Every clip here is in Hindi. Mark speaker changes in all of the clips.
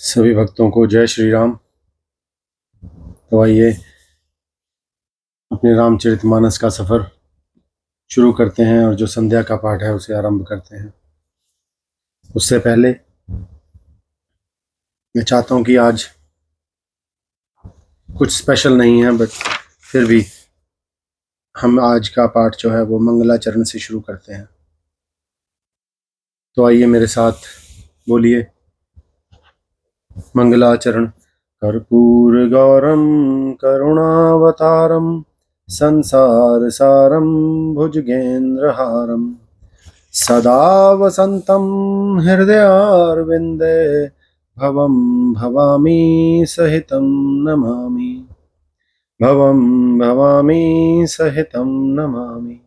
Speaker 1: सभी भक्तों को जय श्री राम। तो आइए अपने रामचरितमानस का सफर शुरू करते हैं और जो संध्या का पाठ है उसे आरंभ करते हैं। उससे पहले मैं चाहता हूं कि आज कुछ स्पेशल नहीं है, बट फिर भी हम आज का पाठ जो है वो मंगलाचरण से शुरू करते हैं। तो आइए मेरे साथ बोलिए मंगलाचरण। कर्पूर गौरम करुणावतारम संसार सारम भुजगेन्द्रहारम सदा वसंतं हृदयारविन्दे भवं भवामी सहितं नमामि। भवं भवामी सहितं नमामि।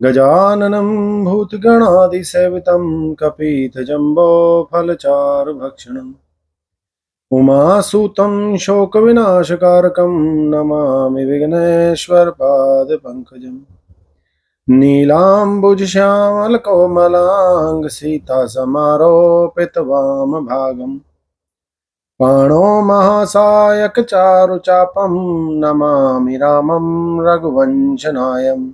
Speaker 1: गजाननं भूतगणादिसेवितं कपीतजम्बो फलचारुभक्षणम् उमासुतं शोकविनाशकारकं नमामि विघ्नेश्वरपादपङ्कजम्। नीलाम्बुजश्यामलकोमलाङ्ग सीतासमारोपितवामभागम् पाणो महासायकचारुचापं नमामि रामं रघुवंशनायम्।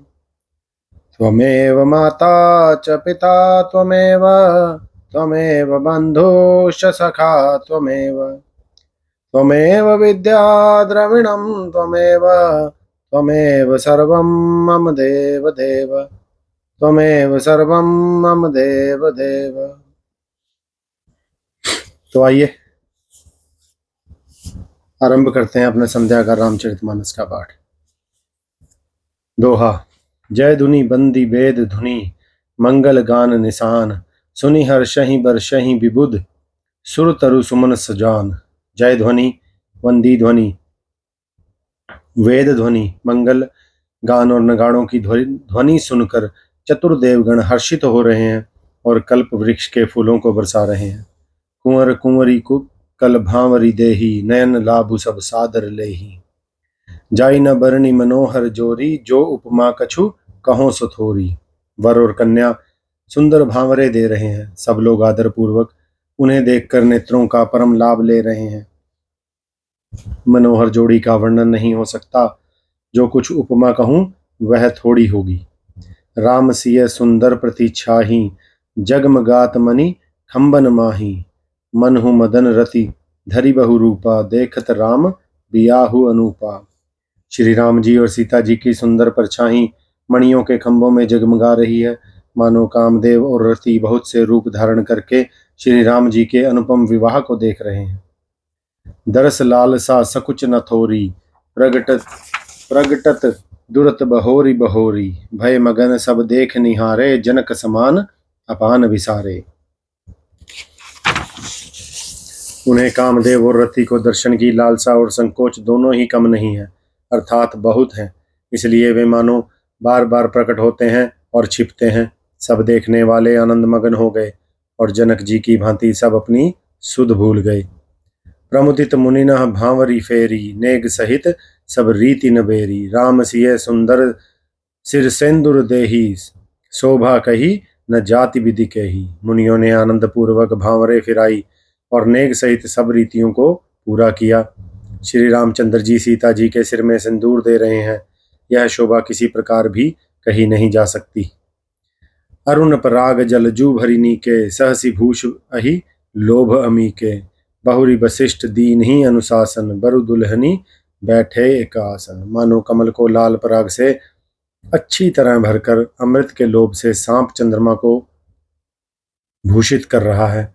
Speaker 1: त्वमेव माता च पिता त्वमेव बन्धुश्च सखा त्वमेव विद्या द्रविणं त्वमेव सर्वं मम देव त्वमेव सर्वं मम देव। तो आइए आरंभ करते हैं अपने संध्या का रामचरितमानस का पाठ। दोहा। जय धुनि बंदी वेद धुनि मंगल गान निशान सुनि हर्षहि बर्षहि विबुध सुर तरु सुमन सजान। जय ध्वनि, वंदी ध्वनि, वेद ध्वनि, मंगल गान और नगाड़ों की ध्वनि सुनकर चतुर देवगण हर्षित हो रहे हैं और कल्प वृक्ष के फूलों को बरसा रहे हैं। कुंवर कुंवरी को कल भांवरी देही नयन लाभु सब सादर लेही। जाई न बरनी मनोहर जोरी जो उपमा कछु कहो सुथोरी। वर और कन्या सुंदर भांवरे दे रहे हैं। सब लोग आदर पूर्वक उन्हें देखकर नेत्रों का परम लाभ ले रहे हैं। मनोहर जोड़ी का वर्णन नहीं हो सकता, जो कुछ उपमा कहूं वह थोड़ी होगी। राम सिय सुंदर प्रतीक्षाही जगमगात मणि खंबन माही। मनहु मदन रति धरि बहु रूपा देखत राम बियाहु अनूपा। श्री राम जी और सीता जी की सुंदर परछाई मणियों के खंभों में जगमगा रही है। मानो कामदेव और रति बहुत से रूप धारण करके श्री राम जी के अनुपम विवाह को देख रहे हैं। दरस लालसा सकुच न थोरी प्रगटत दुरत बहोरी बहोरी। भय मगन सब देख निहारे जनक समान अपान विसारे। उन्हें कामदेव और रति को दर्शन की लालसा और संकोच दोनों ही कम नहीं है, अर्थात बहुत हैं। इसलिए वे मानो बार बार प्रकट होते हैं और छिपते हैं। सब देखने वाले आनंद मगन हो गए और जनक जी की भांति सब अपनी सुध भूल गए। प्रमुदित मुनिनः भांवरी फेरी नेग सहित सब रीति न बेरी। राम सिय सुंदर सिर सेंदुर देही शोभा कही न जाति विधि कही। मुनियों ने आनंद पूर्वक भांवरे फिराई और नेग सहित सब रीतियों को पूरा किया। श्री रामचंद्र जी सीता जी के सिर में सिंदूर दे रहे हैं। यह शोभा किसी प्रकार भी कही नहीं जा सकती। अरुण पराग जलजू भरिनी के सहसी भूष अहि लोभ अमी के। बहुरी वशिष्ठ दीन ही अनुशासन बरु दुल्हनी बैठे एक आसन। मानो कमल को लाल पराग से अच्छी तरह भरकर अमृत के लोभ से सांप चंद्रमा को भूषित कर रहा है।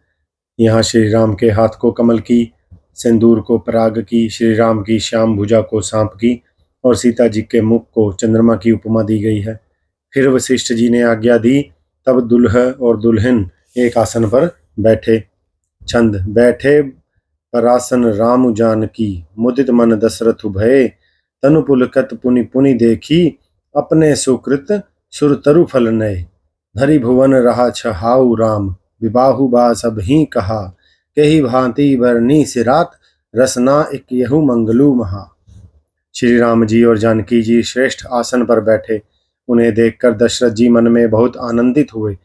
Speaker 1: यहाँ श्री राम के हाथ को कमल की, सिंदूर को पराग की, श्री राम की श्याम भुजा को सांप की और सीता जी के मुख को चंद्रमा की उपमा दी गई है। फिर वशिष्ठ जी ने आज्ञा दी, तब दुल्ह और दुल्हन एक आसन पर बैठे। छंद। बैठे परासन राम जानकी मुदित मन दशरथ भये। तनु पुलकत पुनि पुनि देखी अपने सुकृत सुरतरु फल नये। धरि भुवन रहा छहाउ राम विबाहु बा सब ही कहा। केही भांति बरनी सिरात रसना एक यहु मंगलू महा। श्री राम जी और जानकी जी श्रेष्ठ आसन पर बैठे। उन्हें देखकर दशरथ जी मन में बहुत आनंदित हुए।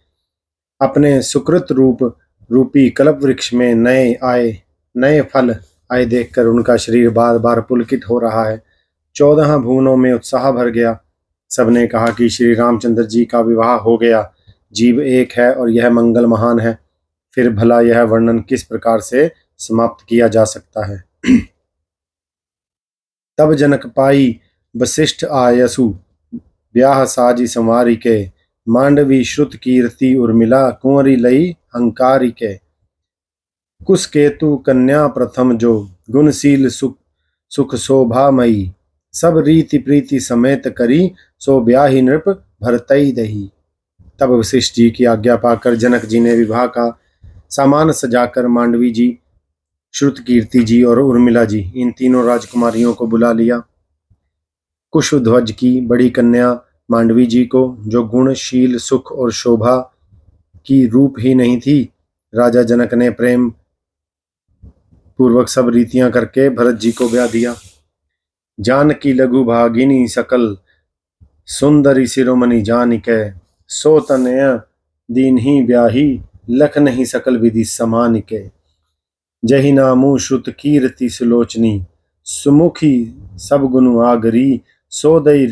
Speaker 1: अपने सुकृत रूपी कल्प वृक्ष में नए आए नए फल आए देखकर उनका शरीर बार बार पुलकित हो रहा है। 14 भुवनों में उत्साह भर गया। सबने कहा कि श्री रामचंद्र जी का विवाह हो गया। जीव एक है और यह मंगल महान है। फिर भला यह वर्णन किस प्रकार से समाप्त किया जा सकता है। तब जनक पाई वशिष्ठ आयसु, ब्याह साजी संवारी के, मांडवी श्रुत कीर्ति उर्मिला, कुंवरी लई हंकारी के। कुश केतु कन्या प्रथम जो, गुणशील सुख शोभामयी, सब रीति प्रीति समेत करी, सो ब्याही नृप भरतई दही। तब वशिष्ठ जी की आज्ञा पाकर जनक जी ने विवाह का सामान सजाकर मांडवी जी, श्रुत कीर्ति जी और उर्मिला जी, इन तीनों राजकुमारियों को बुला लिया। कुशध्वज की बड़ी कन्या मांडवी जी को, जो गुणशील सुख और शोभा की रूप ही नहीं थी, राजा जनक ने प्रेम पूर्वक सब रीतियां करके भरत जी को ब्याह दिया। जानकी लघु भागिनी सकल, सुंदरी शिरोमणि जानिके, सो तनय दीन्ही ब्याही, लख नहीं सकल विधि समानिके। जहि नामु श्रुत कीर्ति सुलोचनी, सुमुखी सब गुण आगरी, सो दई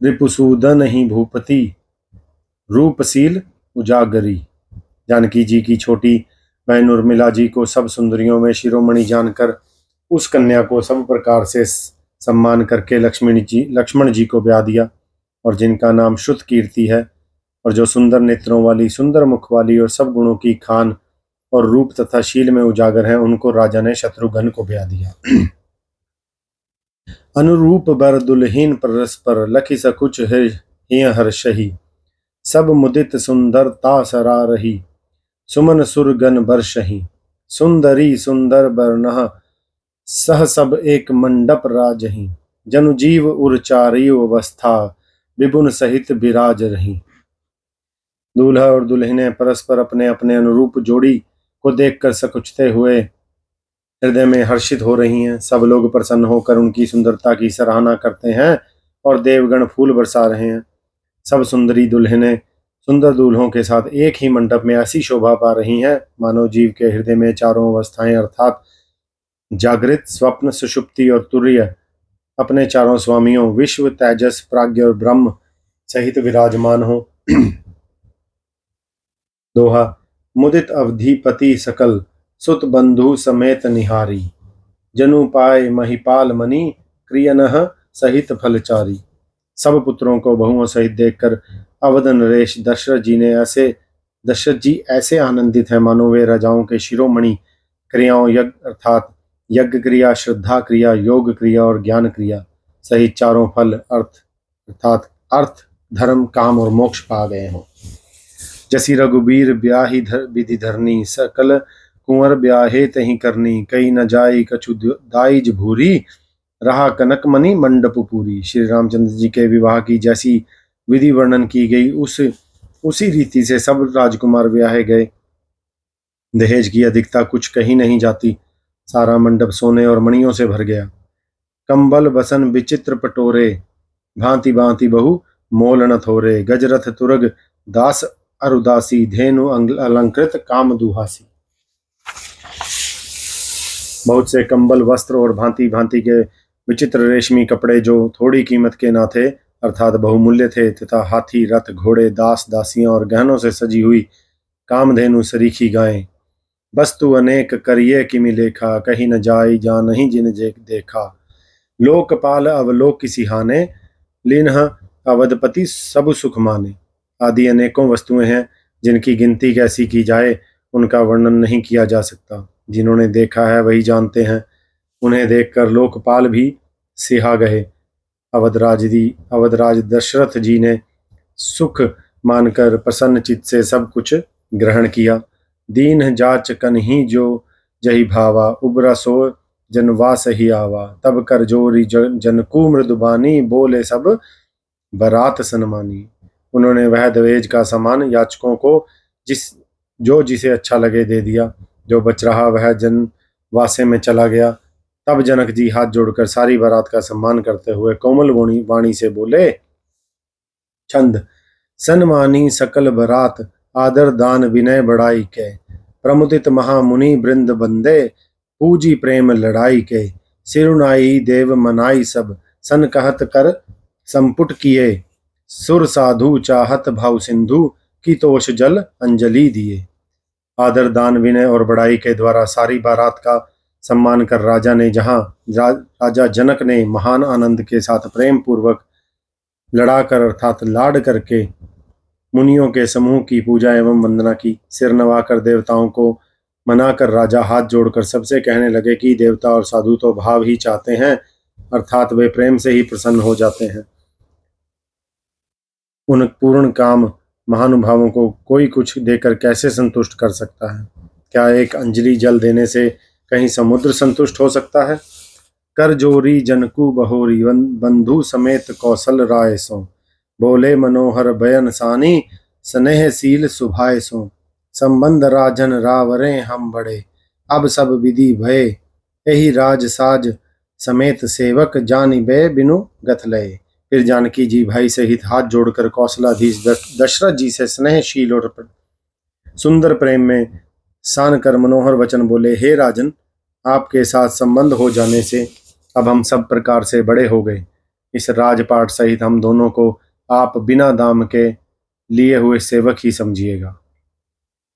Speaker 1: रिपुसूदन ही भूपति, रूपशील उजागरी। जानकी जी की छोटी बहन उर्मिला जी को सब सुंदरियों में शिरोमणि जानकर उस कन्या को सब प्रकार से सम्मान करके लक्ष्मण जी को ब्याह दिया, और जिनका नाम श्रुत कीर्ति है और जो सुंदर नेत्रों वाली, सुंदर मुख वाली और सब गुणों की खान और रूप तथा शील में उजागर है, उनको राजा ने शत्रुघ्न को ब्याह दिया। अनुरूप बर दुल्हीन परस्पर, लखि सकुच हिय हर्षहि, सब मुदित सुंदरता सरा रही, सुमन सुरगन बरसहि। सुंदरी सुंदर बरनह, सह सब एक मंडप राजहि, जनु जीव उरचारी अवस्था, विपुन सहित विराज रही। दूल्हा और दुल्हने परस्पर अपने अपने अनुरूप जोड़ी को देखकर सकुचते हुए हृदय में हर्षित हो रही हैं। सब लोग प्रसन्न होकर उनकी सुंदरता की सराहना करते हैं और देवगण फूल बरसा रहे हैं। सब सुंदरी दुल्हने सुंदर दूल्हों के साथ एक ही मंडप में ऐसी शोभा पा रही हैं मानो जीव के हृदय में चारों अवस्थाएं अर्थात जागृत, स्वप्न, सुषुप्ति और तुर्य अपने चारों स्वामियों विश्व, तेजस, प्राज्ञ और ब्रह्म सहित विराजमान हो। दोहा। मुदित अवधिपति सकल, सुत बंधु समेत निहारी, जनु पाए महिपाल मणि, क्रियनह सहित फलचारी। सब पुत्रों को बहुओं सहित देखकर अवध नरेश दशरथ जी ऐसे आनंदित हैं मानो वे राजाओं के शिरोमणि क्रियाओं यज्ञ अर्थात यज्ञ क्रिया, श्रद्धा क्रिया, योग क्रिया और ज्ञान क्रिया सहित चारों फल अर्थात अर्थ, धर्म, काम और मोक्ष पा गए हों। जसी रघुबीर ब्याही विधि धरनी, सकल कुंवर ब्याहे तही करनी, कई न जाई कछु दाइज भूरी, रहा कनक मणि मंडप पूरी। श्री रामचंद्र जी के विवाह की जैसी विधि वर्णन की गई उसी रीति से सब राजकुमार ब्याहे गए। दहेज की अधिकता कुछ कहीं नहीं जाती। सारा मंडप सोने और मणियों से भर गया। कंबल बसन विचित्र पटोरे, भांति भांति बहु मोल न थोरे, गजरथ तुरग दास अरुदासी, धेनु अलंकृत काम दुहासी। बहुत से कंबल, वस्त्र और भांति भांति के विचित्र रेशमी कपड़े जो थोड़ी कीमत के ना थे अर्थात बहुमूल्य थे, तथा हाथी, रथ, घोड़े, दास दासियां और गहनों से सजी हुई कामधेनु सरीखी गायें। वस्तु अनेक करिए किमि लेखा, कहीं न जाई जा नहीं जिन देखा। लोकपाल अवलोक सिहाने, लीन्ह अवधपति सब सुख माने। आदि अनेकों वस्तुएं हैं जिनकी गिनती कैसी की जाए उनका वर्णन नहीं किया जा सकता। जिन्होंने देखा है वही जानते हैं। उन्हें देखकर लोकपाल भी सिहा गए। अवधराज दशरथ जी ने सुख मानकर प्रसन्न चित्त से सब कुछ ग्रहण किया। दीन जाच कन्ही जो जही भावा, उबरा सो जनवास ही आवा। तब कर जोरी जनकू मृदुबानी, बोले सब बरात सनमानी। उन्होंने वह दहेज का सामान याचकों को जिसे अच्छा लगे दे दिया। जो बच रहा वह जनवासे में चला गया। तब जनक जी हाथ जोड़कर सारी बारात का सम्मान करते हुए कोमल वाणी से बोले। छंद। सन्मानी सकल बरात, आदर दान विनय बढ़ाई के, प्रमुदित महामुनि वृंद बंदे, पूजी प्रेम लड़ाई के, सिरुनाई देव मनाई सब, सन कहत कर संपुट किए, सुर साधु चाहत भाव सिंधु, की तोष जल अंजलि दिए। आदर दान विनय और बड़ाई के द्वारा सारी बारात का सम्मान कर राजा जनक ने महान आनंद के साथ प्रेम पूर्वक लड़ाकर अर्थात लाड करके मुनियों के समूह की पूजा एवं वंदना की। सिर नवाकर देवताओं को मनाकर राजा हाथ जोड़कर सबसे कहने लगे कि देवता और साधु तो भाव ही चाहते हैं, अर्थात वे प्रेम से ही प्रसन्न हो जाते हैं। उन पूर्ण काम महानुभावों को कोई कुछ देकर कैसे संतुष्ट कर सकता है? क्या एक अंजलि जल देने से कहीं समुद्र संतुष्ट हो सकता है? कर जोरी जनकु बहोरी, बंधु समेत कौशल राय सो, बोले मनोहर बयन सानी, स्नेहशील सुभाय सो, संबंध राजन रावरे हम बड़े, अब सब विधि भय, यही राज साज समेत सेवक, जानिबे बिनु गथ लय। फिर जानकी जी भाई सहित हाथ जोड़कर कौशलाधीश दशरथ जी से स्नेहशील और सुंदर प्रेम में सान कर मनोहर वचन बोले, हे राजन, आपके साथ संबंध हो जाने से अब हम सब प्रकार से बड़े हो गए। इस राजपाट सहित हम दोनों को आप बिना दाम के लिए हुए सेवक ही समझिएगा।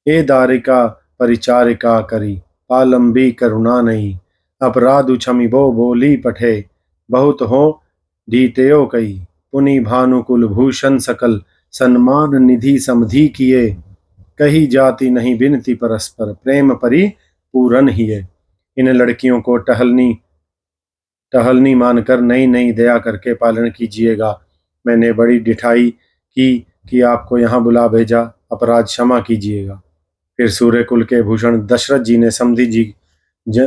Speaker 1: ए दारिका परिचारिका करी, पालंबी करुणा नहीं, अपराध क्षमिबो बोली पठे, बहुत हो ढीटयो कई, पुनि भानुकुल भूषण सकल, सन्मान निधि समधि किए, कही जाति नहीं बिनती परस्पर, प्रेम परि पूरन हिए। इन लड़कियों को टहलनी मानकर नई नई दया करके पालन कीजिएगा। मैंने बड़ी डिठाई की कि आपको यहाँ बुला भेजा, अपराध क्षमा कीजिएगा। फिर सूर्यकुल के भूषण दशरथ जी ने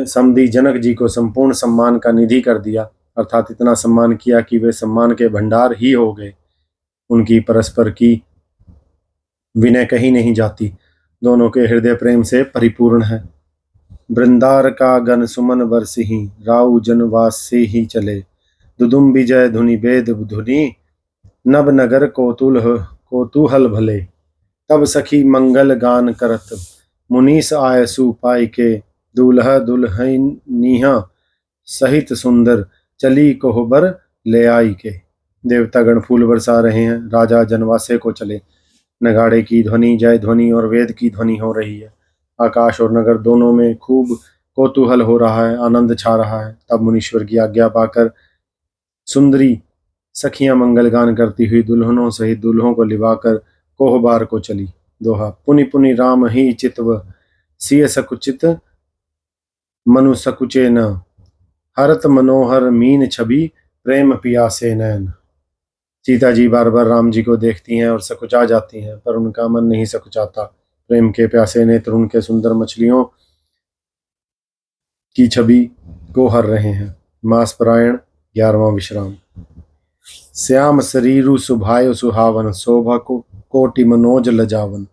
Speaker 1: समधी जनक जी को संपूर्ण सम्मान का निधि कर दिया, अर्थात इतना सम्मान किया कि वे सम्मान के भंडार ही हो गए। उनकी परस्पर की विनय कहीं नहीं जाती, दोनों के हृदय प्रेम से परिपूर्ण है। वृंदार का गण सुमन बरसिही, राउ जनवास से ही चले, दुदुम विजय धुनि वेद धुनि, नब नगर कोतूहल भले, तब सखी मंगल गान करत, मुनीस आयसु पाई के, दूल्हा दुल्हनिया सहित सुंदर, चली कोहबर ले आई के। देवतागण फूल बरसा रहे हैं, राजा जनवासे को चले, नगाड़े की ध्वनि, जय ध्वनि और वेद की ध्वनि हो रही है। आकाश और नगर दोनों में खूब कौतूहल हो रहा है, आनंद छा रहा है। तब मुनीश्वर की आज्ञा पाकर सुंदरी सखियां मंगल गान करती हुई दुल्हनों सहित दुल्हों को लिवाकर कोहबार को चली। दोहा। पुनि पुनि राम ही चितव, सिय सकुचित मनु सकुचे न, हरत मनोहर मीन छवि, प्रेम पियासे नैन। सीता जी बार बार राम जी को देखती हैं और सकुचा जाती हैं, पर उनका मन नहीं सकुचाता। प्रेम के प्यासे नेत्र उनके सुंदर मछलियों की छवि को हर रहे हैं। मास परायण 11वां विश्राम। श्याम शरीरु सुभाय सुहावन, शोभा कोटि मनोज लजावन,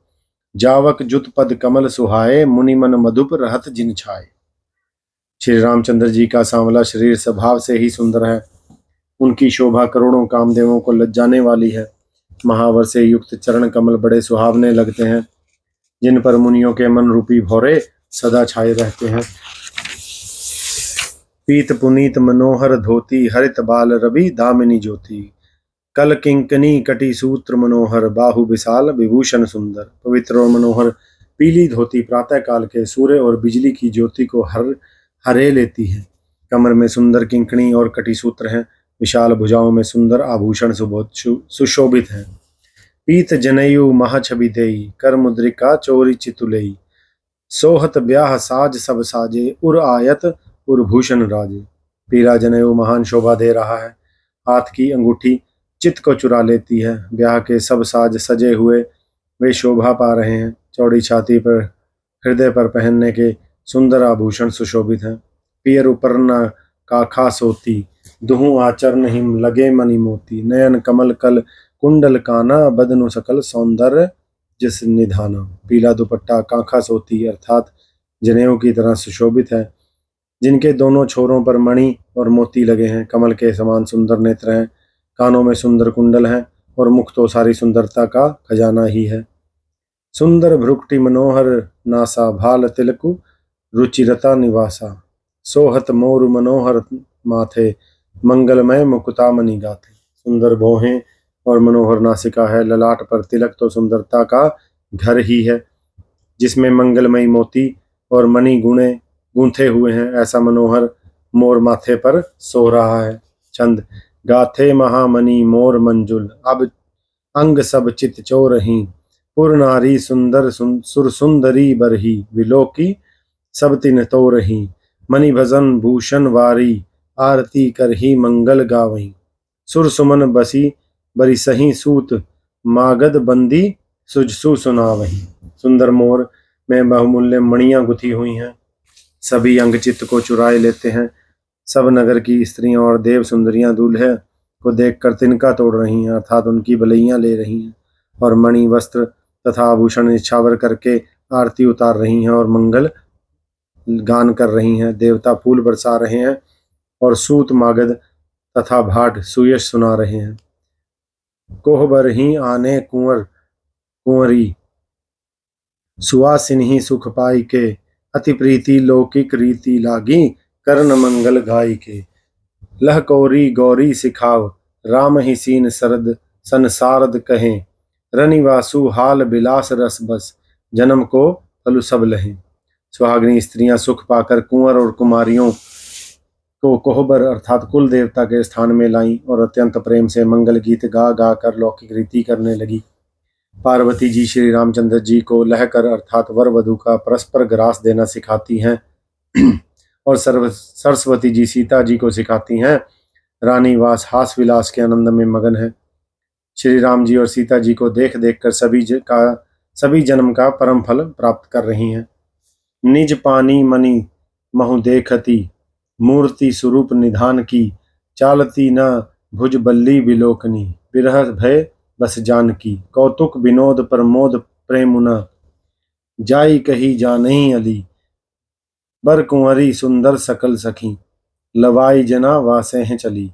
Speaker 1: जावक जुत पद कमल सुहाए, मुनि मन मधुप रहत जिन छाए। श्री रामचंद्र जी का सांवला शरीर स्वभाव से ही सुंदर है, उनकी शोभा करोड़ों कामदेवों को लज्जाने वाली है। महावर से युक्त चरण कमल बड़े सुहावने लगते हैं, जिन पर मुनियों के मन रूपी भौरे सदा छाए रहते हैं। पीत पुनीत मनोहर धोती, हरित बाल रवि दामिनी ज्योति, कल किंकनी कटी सूत्र मनोहर, बाहु विशाल विभूषण सुंदर। पवित्र और मनोहर पीली धोती प्रातः काल के सूर्य और बिजली की ज्योति को हरे लेती है। कमर में सुंदर किंकणी और कटी सूत्र हैं, विशाल भुजाओं में सुंदर आभूषण सुशोभित हैं। पीत जनेयु महाछवि देई, कर मुद्रिका चोरी चितुलेई, सोहत ब्याह साज सब साजे, उर आयत उर भूषण राजे। पीला जनेऊ महान शोभा दे रहा है, हाथ की अंगूठी चित्त को चुरा लेती है। ब्याह के सब साज सजे हुए वे शोभा पा रहे हैं। चौड़ी छाती पर हृदय पर पहनने के सुंदर आभूषण सुशोभित हैं। पियर उपरना काखा सोती, दुहु आचरण हिम लगे मणि मोती, नयन कमल कल कुंडल काना, बदनु सकल सौंदर्य जिस निधाना। पीला दुपट्टा काखा सोती अर्थात जनेऊ की तरह सुशोभित है, जिनके दोनों छोरों पर मणि और मोती लगे हैं। कमल के समान सुंदर नेत्र हैं, कानों में सुंदर कुंडल हैं और मुख तो सारी सुंदरता का खजाना ही है। सुंदर भ्रुकुटि मनोहर नासा, भाल तिलकु रुचिरता निवासा। सोहत मोरु मनोहर माथे, मंगलमय मुकुतामणि गाथे। सुंदर भौहें और मनोहर नासिका है, ललाट पर तिलक तो सुंदरता का घर ही है, जिसमें मंगलमयी मोती और मणि गुणे गूंथे हुए हैं। ऐसा मनोहर मोर माथे पर सो रहा है। छंद। गाथे महामणि मोर मंजुल, अब अंग सब चित चोरही। पुर नारी सुंदर सुर सुंदरी बरही, विलोकी सब तिन तो रही। मणि भजन भूषण वारी, आरती करही मंगल गावही। सुर सुमन बसी बरी सही सूत, मागध बंदी सुजसु सुनावही। सुंदर मोर में बहुमूल्य मणियां गुथी हुई हैं, सभी अंग चित्त को चुराए लेते हैं। सब नगर की स्त्रियां और देव सुंदरियां दूल्हे को देखकर तिनका तोड़ रही हैं, अर्थात उनकी बलैयां ले रही हैं, और मणि वस्त्र तथा आभूषण निछावर करके आरती उतार रही हैं और मंगल गान कर रही हैं। देवता फूल बरसा रहे हैं और सूत मागध तथा भाट सुयश सुना रहे हैं। कोहबर ही आने कुंवर कुंवरी, सुवासिनी सुख पाई के। अति प्रीति लौकिक रीति लागी, कर्ण मंगल गाई के। लह कौरी गौरी सिखाव, राम ही सीन सरद संसारद कहें। रनिवासु हाल बिलास रस बस, जन्म को फलु सब लहें। सुहागिनी स्त्रियां सुख पाकर कुंवर और कुमारियों को कोहबर अर्थात कुल देवता के स्थान में लाईं और अत्यंत प्रेम से मंगल गीत गा गा कर लौकिक रीति करने लगी। पार्वती जी श्री रामचंद्र जी को लहकर अर्थात वर वधु का परस्पर ग्रास देना सिखाती हैं और सरस्वती जी सीता जी को सिखाती हैं। रानी वास हास विलास के आनंद में मगन है। श्री राम जी और सीता जी को देख देख कर सभी जन्म का परम फल प्राप्त कर रही हैं। निज पानी मणि महु देखती, मूर्ति स्वरूप निधान की। चालती न भुज बल्ली विलोकनी, बिरह भय बस जानकी। कौतुक विनोद प्रमोद प्रेमुना, जाई कही जानही अली। बर कुंवरी सुंदर सकल सखी, लवाई जना वासे हैं चली।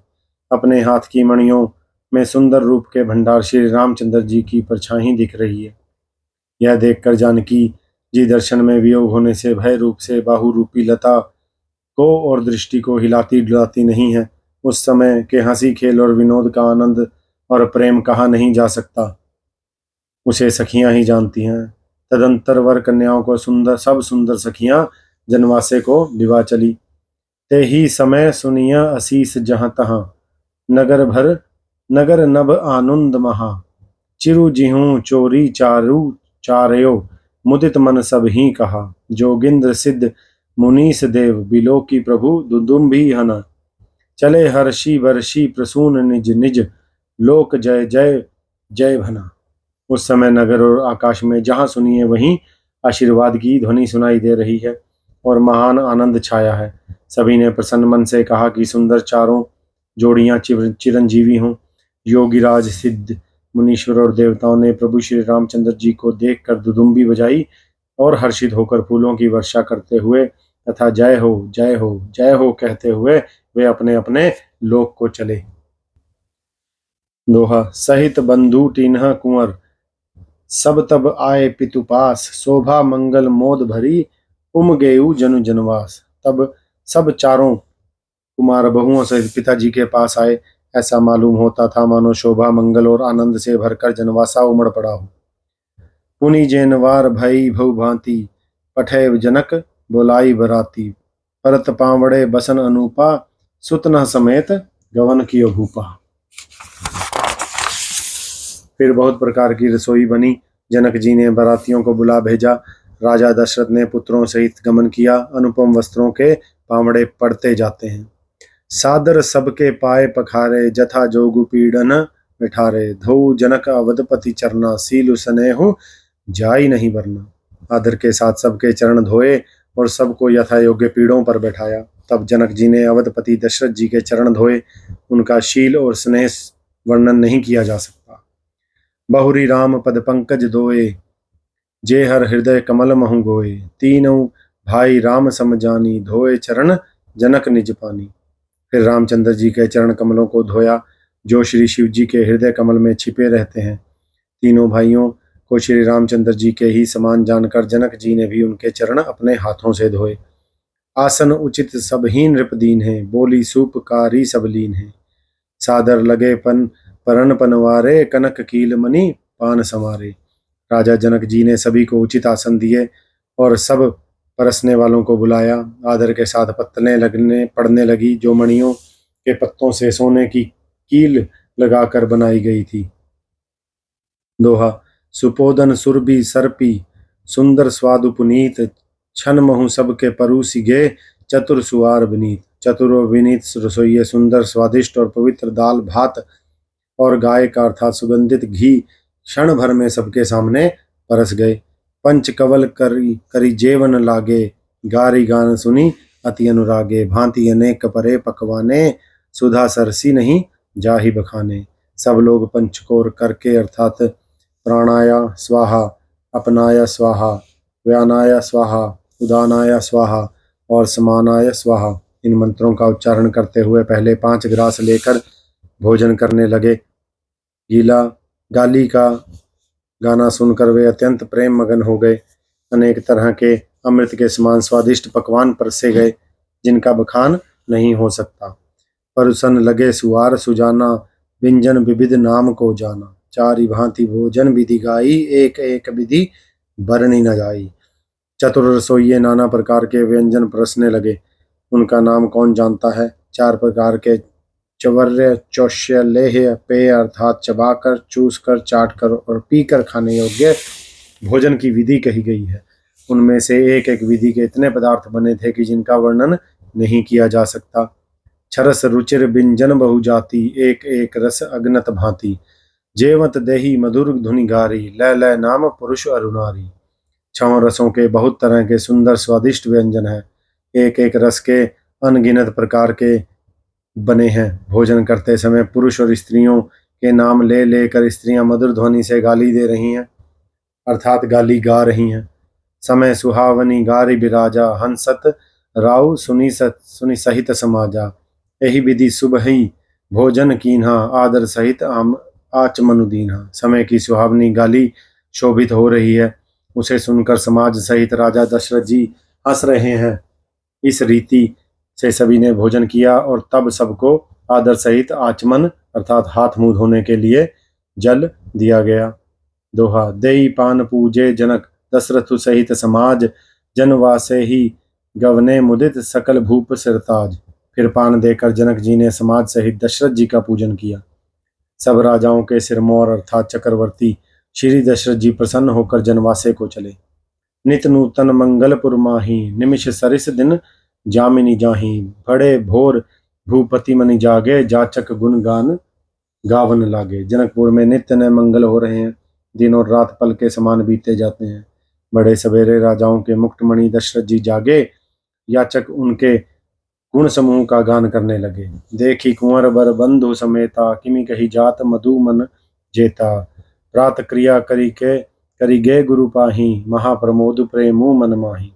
Speaker 1: अपने हाथ की मणियों में सुंदर रूप के भंडार श्री रामचंद्र जी की परछाई दिख रही है। यह देखकर जानकी जी दर्शन में वियोग होने से भय रूप से बाहु रूपी लता को और दृष्टि को हिलाती डुलाती नहीं है। उस समय के हंसी खेल और विनोद का आनंद और प्रेम कहा नहीं जा सकता, उसे सखियां ही जानती हैं। तदंतर वर कन्याओं को सुंदर सखियां जनवासे को लिवा चली। ते ही समय सुनिया असीस जहां तहां, नगर नभ आनंद महा। चिरु जिहूं चोरी चारु चारयो, मुदित मन सब ही कहा। जोगिंद्र सिद्ध मुनीस देव, बिलो की प्रभु दुदुम्भी हन। चले हर्षि वर्षि प्रसून निज निज, लोक जय जय जय भना। उस समय नगर और आकाश में जहां सुनिए वहीं आशीर्वाद की ध्वनि सुनाई दे रही है और महान आनंद छाया है। सभी ने प्रसन्न मन से कहा कि सुंदर चारों जोड़ियां चिरंजीवी हों। योगीराज सिद्ध मुनीश्वर और देवताओं ने प्रभु श्री रामचंद्र जी को देखकर दुदुम्बी बजाई और हर्षित होकर फूलों की वर्षा करते हुए तथा जय हो जय हो जय हो कहते हुए वे अपने अपने लोक को चले। दोहा। सहित बंधु टीन्ह कुंवर, सब तब आए पितु पास। शोभा मंगल मोद भरी, गेऊ जनु जनवास। तब सब चारों कुमार बहुओं सहित पिताजी के पास आए। ऐसा मालूम होता था मानो शोभा मंगल और आनंद से भरकर जनवासा उमड़ पड़ा हो। पुनि जेनवार भई भऊ भांति, पठै जनक बोलाई बराती। परत पावड़े बसन अनुपा, सुतन समेत गवन कियो भूपा। फिर बहुत प्रकार की रसोई बनी। जनक जी ने बारातियों को बुला भेजा। राजा दशरथ ने पुत्रों सहित गमन किया। अनुपम वस्त्रों के पावड़े पड़ते जाते हैं। सादर सबके पाए पखारे, जथा जोगु पीड़न मिठारे। धो जनक अवधपति चरना, सीलु स्नेहु जाई नहीं वरना। आदर के साथ सबके चरण धोए और सबको यथा योग्य पीड़ों पर बैठाया। तब जनक जी ने अवधपति दशरथ जी के चरण धोए। उनका शील और स्नेह वर्णन नहीं किया जा सकता। बहुरी राम पद पंकज धोए, जे हर हृदय कमल महु गोए। तीनों भाई राम सम जानी, धोए चरण जनक निज पानी। फिर रामचंद्र जी के चरण कमलों को धोया, जो श्री शिव जी के हृदय कमल में छिपे रहते हैं। तीनों भाइयों को श्री रामचंद्र जी के ही समान जानकर जनक जी ने भी उनके चरण अपने हाथों से धोए। आसन उचित सबही नृप दीन है, बोली सूपकारी सब लीन है। सादर लगे परन पनवारे, कनक कील मणि पान समारे। राजा जनक जी ने सभी को उचित आसन दिए और सब परसने वालों को बुलाया। आदर के साथ पत्तलें लगने पड़ने लगी, जो मणियों के पत्तों से सोने की कील लगाकर बनाई गई थी। दोहा। सुपोदन सुरभि सर्पी, सुंदर स्वादु पुनीत। छन महु सबके परूसी गे, चतुर सुआर विनीत। चतुर और विनीत रसोइये सुंदर स्वादिष्ट और पवित्र दाल भात और गाय का अर्थात सुगंधित घी क्षण भर में सबके सामने परस गए। पंच कवल करी करी जेवन लागे, गारी गान सुनी अति अनुरागे। भांति अनेक परे पकवाने, सुधा सरसी नहीं जाहि बखाने। सब लोग पंचकोर करके अर्थात प्राणाया स्वाहा, अपनाया स्वाहा, व्यानाया स्वाहा, उदानाया स्वाहा और समानाय स्वाहा, इन मंत्रों का उच्चारण करते हुए पहले 5 ग्रास लेकर भोजन करने लगे। गाली का गाना सुनकर वे अत्यंत प्रेम मगन हो गए। अनेक तरह के अमृत के समान स्वादिष्ट पकवान परसे गए, जिनका बखान नहीं हो सकता। परुसन लगे सुआर सुजाना, व्यंजन विविध नाम को जाना। चारि भांति भोजन विधि गाई, एक एक विधि बरनी न जाई। चतुर रसोइये नाना प्रकार के व्यंजन परसने लगे, उनका नाम कौन जानता है। 4 प्रकार के चवर्य, चौष्य, लेह्य, पेय अर्थात चबाकर, चूसकर, चाटकर और पीकर खाने योग्य भोजन की विधि कही गई है। उनमें से एक एक विधि के इतने पदार्थ बने थे कि जिनका वर्णन नहीं किया जा सकता। छरस रुचिर व्यंजन बहु जाति, एक एक रस अगनत भांति। जेवत देही मधुर धुनि गारी, लय लय नाम पुरुष अरुणारी। 6 रसों के बहुत तरह के सुंदर स्वादिष्ट व्यंजन हैं, एक एक रस के अनगिनत प्रकार के बने हैं। भोजन करते समय पुरुष और स्त्रियों के नाम ले लेकर स्त्रियां मधुर ध्वनि से गाली दे रही हैं, अर्थात गाली गा रही हैं। समय सुहावनी गारी बिराजा, हंसत राव सुनी सहित समाजा। यही विधि सुबह ही भोजन कीन्हा, आदर सहित आचमनु दीन्हा। समय की सुहावनी गाली शोभित हो रही है, उसे सुनकर समाज सहित राजा दशरथ जी हंस रहे हैं। इस रीति से सभी ने भोजन किया और तब सबको आदर सहित आचमन अर्थात हाथ मुंह धोने के लिए जल दिया गया। दोहा। देई पान पूजे जनक, दशरथ सहित समाज। जनवासे ही गवने मुदित, सकल भूप सिरताज। फिर पान देकर जनक जी ने समाज सहित दशरथ जी का पूजन किया। सब राजाओं के सिरमौर अर्थात चक्रवर्ती श्री दशरथ जी प्रसन्न होकर जनवासे को चले। नित नूतन मंगलपुर माही, निमिष सरिस दिन जामिनी जाही। बड़े भोर भूपति मनि जागे, जाचक गुण गान गावन लागे। जनकपुर में नित्य नए मंगल हो रहे हैं, दिन और रात पल के समान बीते जाते हैं। बड़े सवेरे राजाओं के मुक्तमणि दशरथ जी जागे, याचक उनके गुण समूह का गान करने लगे। देखी कुंवर बर बंधु समेता, किमि कही जात मधु मन जेता। प्रात क्रिया करी गे गुरु पाही, महाप्रमोद प्रेमु मन माही।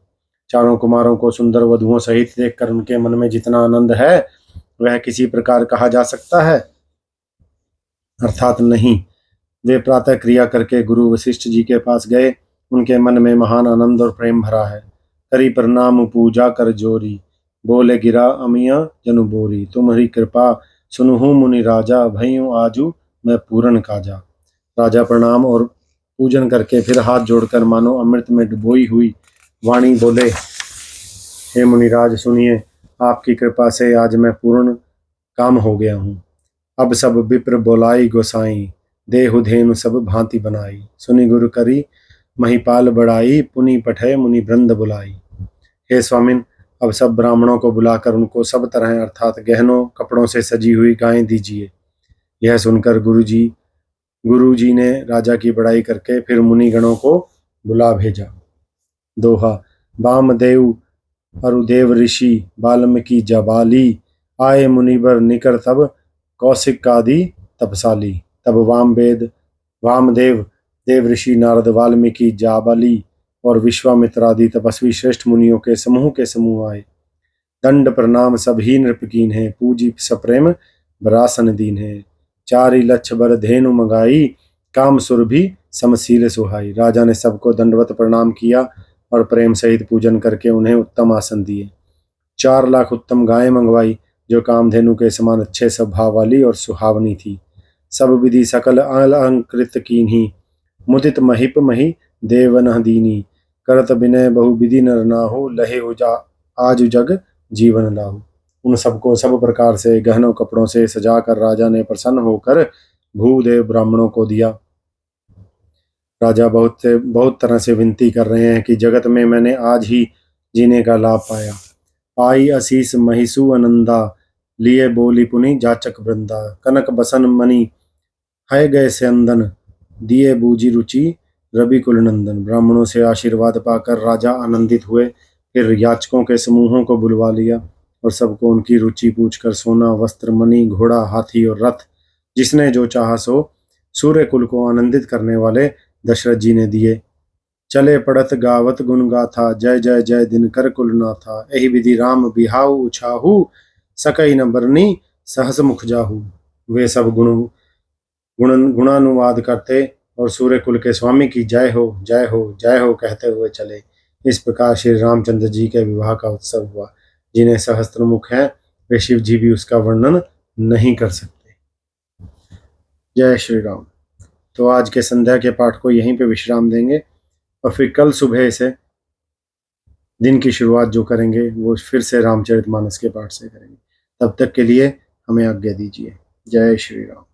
Speaker 1: चारों कुमारों को सुंदर वधुओं सहित देखकर उनके मन में जितना आनंद है वह किसी प्रकार कहा जा सकता है, अर्थात नहीं। वे प्रातः क्रिया करके गुरु वशिष्ठ जी के पास गए, उनके मन में महान आनंद और प्रेम भरा है। करी प्रणाम पूजा कर जोरी, बोले गिरा अमिया जनु बोरी। तुम्हारी कृपा सुनहु मुनि राजा, भइयों आजू मैं पूरन काजा। राजा प्रणाम और पूजन करके फिर हाथ जोड़कर मानो अमृत में डुबोई हुई वाणी बोले, हे मुनिराज सुनिए, आपकी कृपा से आज मैं पूर्ण काम हो गया हूँ। अब सब विप्र बोलाई गोसाई, देहु धेनु सब भांति बनाई। सुनि गुरु करी महिपाल बढ़ाई, पुनि पठे मुनि वृंद बुलाई। हे स्वामिन, अब सब ब्राह्मणों को बुलाकर उनको सब तरह अर्थात गहनों कपड़ों से सजी हुई गायें दीजिए। यह सुनकर गुरु जी ने राजा की बड़ाई करके फिर मुनिगणों को बुला भेजा। दोहा। वामदेव अरुदेव ऋषि, वाल्मीकि जबाली। आए मुनिवर निकर तब, कौशिक कादि तपसाली। तब वामदेव देव ऋषि नारद, वाल्मीकि, जाबाली और विश्वामित्र आदि तपस्वी श्रेष्ठ मुनियों के समूह आए। दंड प्रणाम सभी नृपकीन है, पूजी सप्रेम बरासन दीन है। 4 लक्ष बर धेनु मंगाई, काम सुरभि समशील सुहाई। राजा ने सबको दंडवत प्रणाम किया और प्रेम सहित पूजन करके उन्हें उत्तम आसन दिए। 4 लाख उत्तम गायें मंगवाई जो कामधेनु के समान अच्छे स्वभाव वाली और सुहावनी थी। सब विधि सकल अलंकृत कीन्ही, मुदित महिप मही देवन दीनी। करत विनय बहु विधि नर नाहु, लहे उजा आज जग जीवन लाहु। उन सबको सब प्रकार से गहनों कपड़ों से सजाकर राजा ने प्रसन्न होकर भूदेव ब्राह्मणों को दिया। राजा बहुत तरह से विनती कर रहे हैं कि जगत में मैंने आज ही जीने का लाभ पाया। पाई असीस महिषु आनंदा, लिए बोली पुनि जाचक वृंदा। कनक बसन मणि है गए से अंदन, दिए बूझी रुचि रवि कुल नंदन। ब्राह्मणों से आशीर्वाद पाकर राजा आनंदित हुए। फिर याचकों के समूहों को बुलवा लिया और सबको उनकी रुचि पूछकर सोना, वस्त्र, मणि, घोड़ा, हाथी और रथ जिसने जो चाहा सो सूर्य कुल को आनंदित करने वाले दशरथ जी ने दिए। चले पड़त गावत गुण गाथा, जय जय जय दिनकर कुल नाथा। एहि विधि राम बिहाऊ उछाहू, सकई न बरनी सहस मुख जाहू। वे सब गुणानुवाद करते और सूर्य कुल के स्वामी की जय हो जय हो जय हो कहते हुए चले। इस प्रकार श्री रामचंद्र जी के विवाह का उत्सव हुआ। जिन्हें सहस्त्र मुख हैं वे शिव जी भी उसका वर्णन नहीं कर सकते। जय श्री राम। तो आज के संध्या के पाठ को यहीं पे विश्राम देंगे और फिर कल सुबह से दिन की शुरुआत जो करेंगे वो फिर से रामचरितमानस के पाठ से करेंगे। तब तक के लिए हमें आज्ञा दीजिए। जय श्री राम।